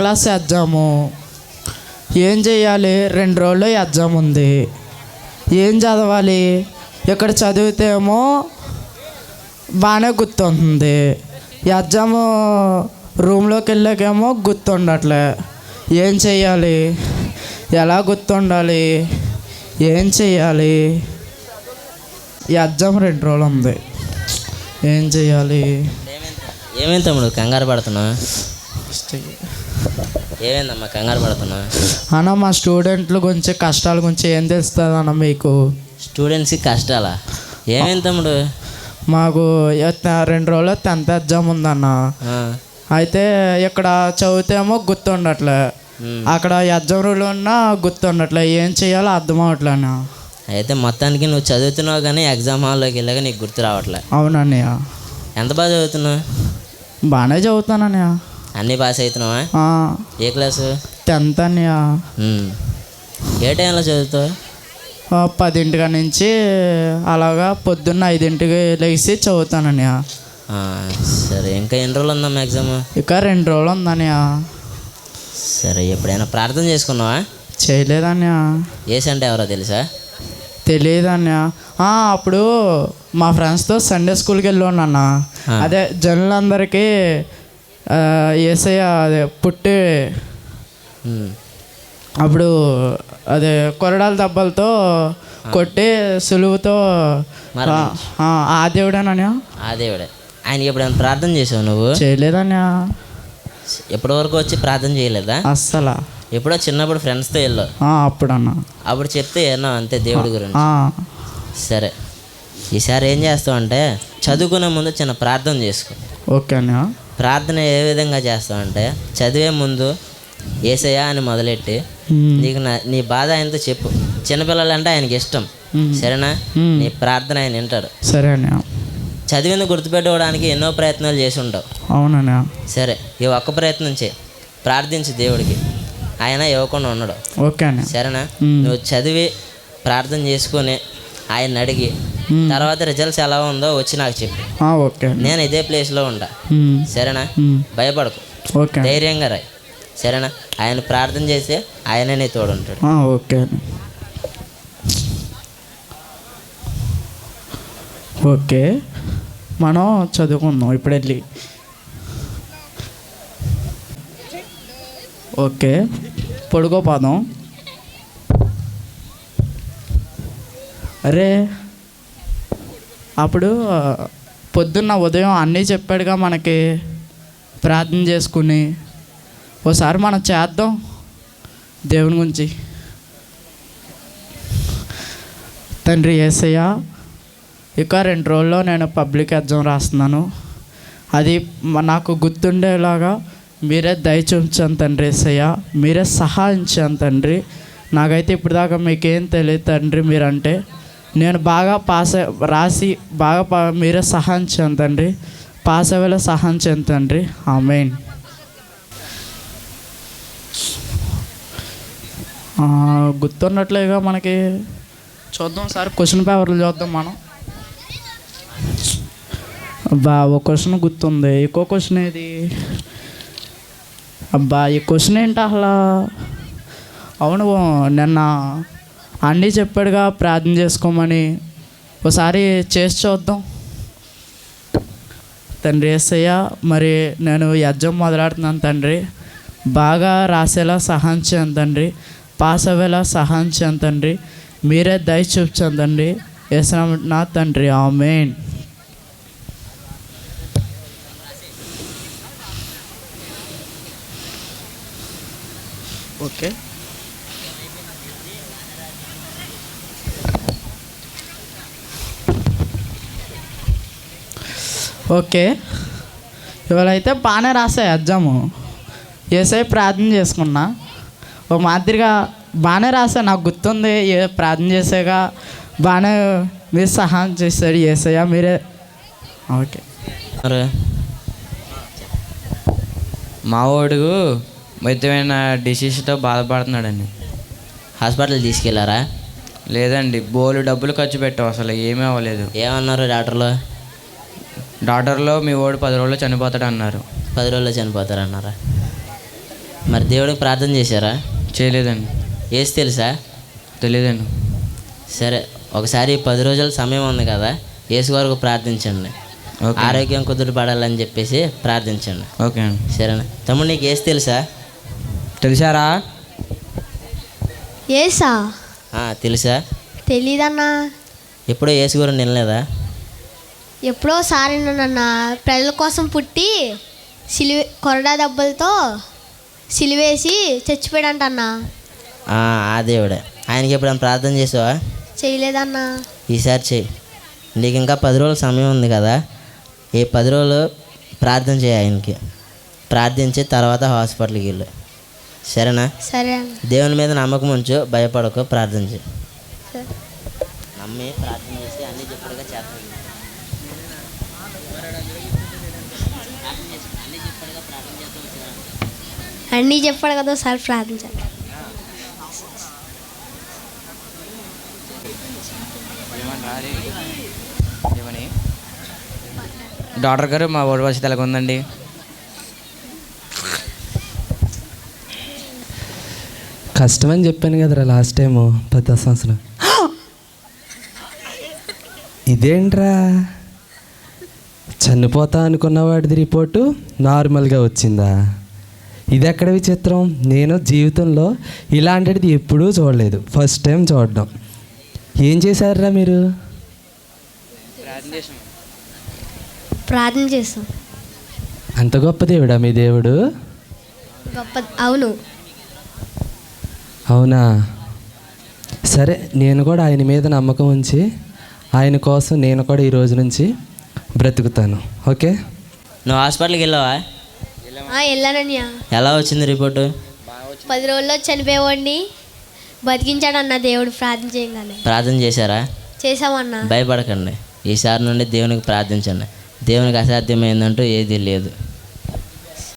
Class exam. ఏం చేయాలి? 2 రోజుల్లో ఎగ్జామ్ ఉంది. ఏం చదవాలి? ఇక్కడ చదివితే ఏమో బాగానే గుర్తుంటుంది, ఎగ్జాము రూమ్లోకి వెళ్ళాకేమో గుర్తుండట్లే. ఏం చెయ్యాలి? ఎలా గుర్తుండాలి? ఏం చెయ్యాలి? ఎగ్జామ్ 2 రోజులు ఉంది. ఏం చెయ్యాలి? ఏమైంది తమ్ముడు కంగారు పడుతున్నావు? ఏమైందమ్మా కంగారు పడుతున్నావు? అన్న మా స్టూడెంట్ల గురించి కష్టాల గురించి ఏం తెలుస్తుంది అన్న మీకు? స్టూడెంట్స్కి కష్టాలా? ఏమైంది తమ్ముడు? మాకు 2 రోజుల్లో 10th ఎగ్జామ్ ఉందన్న. అయితే ఇక్కడ చదివితేమో గుర్తుండట్లే, అక్కడ ఎగ్జామ్ రూల్ ఉన్నా గుర్తుండట్లే. ఏం చేయాలో అర్థం అవట్లేనా? అయితే మొత్తానికి నువ్వు చదువుతున్నావు కానీ ఎగ్జామ్ హాల్లోకి వెళ్ళాక నీకు గుర్తు రావట్లే. అవునన్నయ్య. ఎంత బాగా చదువుతున్నావు? బాగానే చదువుతానన్నయ్య. అన్నీ పాస్ అవుతున్నావా? ఏ క్లాసు? 10th అన్నయ్య. ఏ టైంలో చదువుతావు? 10 నుంచి అలాగా పొద్దున్న 5కి లేచి చదువుతానన్నయ్య. సరే, ఇంకా ఎన్ని రోజులు ఉందమ్మా ఎగ్జామ్? ఇక 2 రోజులు ఉందన్నయ్య. సరే, ఎప్పుడైనా ప్రార్థన చేసుకున్నావా? చేయలేదన్నయ్య. ఏసు అంటే ఎవరో తెలుసా? తెలియదన్నయ్య. అప్పుడు మా ఫ్రెండ్స్తో సండే స్కూల్కి వెళ్ళాను. అదే జనులందరికీ యేసయ్య అదే పుట్టి అప్పుడు అదే కొరడాల దెబ్బలతో కొట్టి సులువుతో ఆ దేవుడేనన్నయ్య. ఆ దేవుడే. ఆయనకి ఎప్పుడైనా ప్రార్థన చేసావు నువ్వు? చేయలేదన్నయ్య. ఎప్పటి వరకు వచ్చి ప్రార్థన చేయలేదా? అస్సలు. ఎప్పుడో చిన్నప్పుడు ఫ్రెండ్స్తో వెళ్ళావు అప్పుడన్నా? అప్పుడు చెప్తే ఏమన్నా అంతే దేవుడి గురించి. సరే, ఈసారి ఏం చేస్తావు అంటే చదువుకునే ముందు చిన్న ప్రార్థన చేసుకో. ఓకే అన్నయ్య. ప్రార్థన ఏ విధంగా చేస్తావు అంటే చదివే ముందు యేసయ్యా అని మొదలెట్టి నీకు నీ బాధ ఆయనతో చెప్పు. చిన్నపిల్లలు అంటే ఆయనకి ఇష్టం, సరేనా? నీ ప్రార్థన ఆయన వింటాడు. సరే అన్నయ్య. చదివింది గుర్తుపెట్టుకోవడానికి ఎన్నో ప్రయత్నాలు చేసి ఉంటావు. అవునన్నయ్య. సరే, ఈ ఒక్క ప్రయత్నం చేయి, ప్రార్థించి దేవుడికి, ఆయన ఇవ్వకుండా ఉండడు. ఓకే అన్న. సరేనా? నువ్వు చదివి ప్రార్థన చేసుకొని ఆయన అడిగి తర్వాత రిజల్ట్స్ ఎలా ఉందో వచ్చి నాకు చెప్పు. ఓకే. నేను ఇదే ప్లేస్లో ఉంటా, సరేనా? భయపడకు, ఓకే, ధైర్యంగా రాయి, సరేనా? ఆయన ప్రార్థన చేస్తే ఆయనే నీ తోడు ఉంటాడు. ఓకే. ఓకే, మనం చదువుకుందాం ఇప్పుడు వెళ్ళి. ఓకే, పడుకోపోదాం. అరే, అప్పుడు పొద్దున్న ఉదయం అన్నీ చెప్పాడుగా మనకి, ప్రార్థన చేసుకుని ఒకసారి మనం చేద్దాం దేవుని గురించి. తండ్రి యేసయ్య, ఇక 2 రోజుల్లో నేను పబ్లిక్ ఎగ్జామ్ రాస్తున్నాను. అది నాకు గుర్తుండేలాగా మీరే దయ చూపించాను తండ్రి యేసయ్య, మీరే సహాయించాను తండ్రి. నాకైతే ఇప్పటిదాకా మీకేం తెలియదు తండ్రి మీరంటే. నేను బాగా రాసి బాగా మీరే సహాయించాను తండ్రి. పాస్ అయ్యేలా సహాయించాను తండ్రి. ఆమేన్. గుర్తున్నట్లేగా మనకి. చూద్దాం సార్, క్వశ్చన్ పేపర్లు చూద్దాం మనం. అబ్బా, ఒక క్వశ్చన్ గుర్తుంది. ఇంకో క్వశ్చన్ ఏది? అబ్బా, ఈ క్వశ్చన్ ఏంటి అసలు? అవును, నిన్న అన్నీ చెప్పాడుగా ప్రార్థన చేసుకోమని, ఒకసారి చేసి చూద్దాం. తండ్రి యేసయ్య, మరి నేను ఎగ్జామ్ మొదలెడుతున్నాను తండ్రి. బాగా రాసేలా సహాయం చేయండి తండ్రి. పాస్ అవ్వేలా సహాయం చేయండి తండ్రి. మీరే దయ చూపించండి తండ్రి. యేసునామమున నా తండ్రి, ఆమేన్. Okay, okay. ఇవాళ అయితే బాగానే రాసా ఎగ్జాము. యేసయ్య ప్రార్థన చేసుకున్నా, ఒక మాదిరిగా బాగానే రాసా. నాకు గుర్తుంది, ప్రార్థన చేసాక బాగానే మీరు సహాయం చేశాడు యేసయ్య, మీరే. ఓకే. మావాడు విధమైన డిసీజ్తో బాధపడుతున్నాడండి. హాస్పిటల్ తీసుకెళ్లారా? లేదండి, బోలు డబ్బులు ఖర్చు పెట్టావు, అసలు ఏమీ అవ్వలేదు. ఏమన్నారు డాక్టర్లు? డాక్టర్లో మీ వాడు 10 రోజుల్లో చనిపోతాడు అన్నారు. 10 రోజుల్లో చనిపోతారన్నారా? మరి దేవుడికి ప్రార్థన చేశారా? చేయలేదండి. ఏసు తెలుసా? తెలియదండి. సరే, ఒకసారి 10 రోజుల సమయం ఉంది కదా, యేసు వరకు ప్రార్థించండి. ఓకే. ఆరోగ్యం కుదురుపడాలని చెప్పేసి ప్రార్థించండి. ఓకే అండి. సరేనా? తమ్ముడు నీకు ఏసు తెలుసా? తెలిసారా? ఏసా? తెలుసా? తెలీదన్నా. ఎప్పుడో యేసు గురించి వినలేదా? ఎప్పుడో సారినన్నా ప్రజల కోసం పుట్టి కొరడా దెబ్బలతో సిలివేసి చచ్చిపోయాడంట అన్నా. ఆ దేవుడే. ఆయనకి ఎప్పుడైనా ప్రార్థన చేసావా? చేయలేదన్నా. ఈసారి చెయ్యి. నీకు ఇంకా 10 రోజుల సమయం ఉంది కదా, ఈ 10 రోజులు ప్రార్థన చేయి. ఆయనకి ప్రార్థించి తర్వాత హాస్పిటల్కి వెళ్ళు. సరేనా? సరే అన్న. దేవుని మీద నమ్మకం ఉంచు, భయపడకు, ప్రార్థన చేయి. సరే. నమ్మి ప్రార్థన చేసి అన్నీ చెప్పడుగా చేస్తాను. అన్నీ చెప్పాడు కదా, ఒకసారి ప్రార్థించాలి. డాక్టర్ గారు, మా ఓడి పరిస్థితి ఎలాగ ఉందండి? కష్టమని చెప్పాను కదరా లాస్ట్ టైము 10 సంవత్సరం. ఇదేంట్రా, చనిపోతా అనుకున్న వాడిది రిపోర్టు నార్మల్గా వచ్చిందా? ఇది ఎక్కడ విచిత్రం. నేను జీవితంలో ఇలాంటిది ఎప్పుడూ చూడలేదు, ఫస్ట్ టైం చూడడం. ఏం చేశారురా మీరు? ప్రార్థన చేస్తాం. అంత గొప్ప దేవుడా మీ దేవుడు? గొప్ప. అవును. అవునా? సరే, నేను కూడా ఆయన మీద నమ్మకం ఉంచి ఆయన కోసం నేను కూడా ఈ రోజు నుంచి బ్రతుకుతాను. ఓకే? నువ్వు హాస్పిటల్కి వెళ్ళావా? వెళ్ళానన్యా. ఎలా వచ్చింది రిపోర్టు? 10 రోజుల్లో చనిపోయేవాడిని బతికించాడన్న దేవుడు ప్రార్థన చేయగానే. ప్రార్థన చేశారా? చేసామన్నా. భయపడకండి. ఈసారి నుండి దేవునికి ప్రార్థించండి. దేవునికి అసాధ్యమైందంటూ ఏదీ లేదు.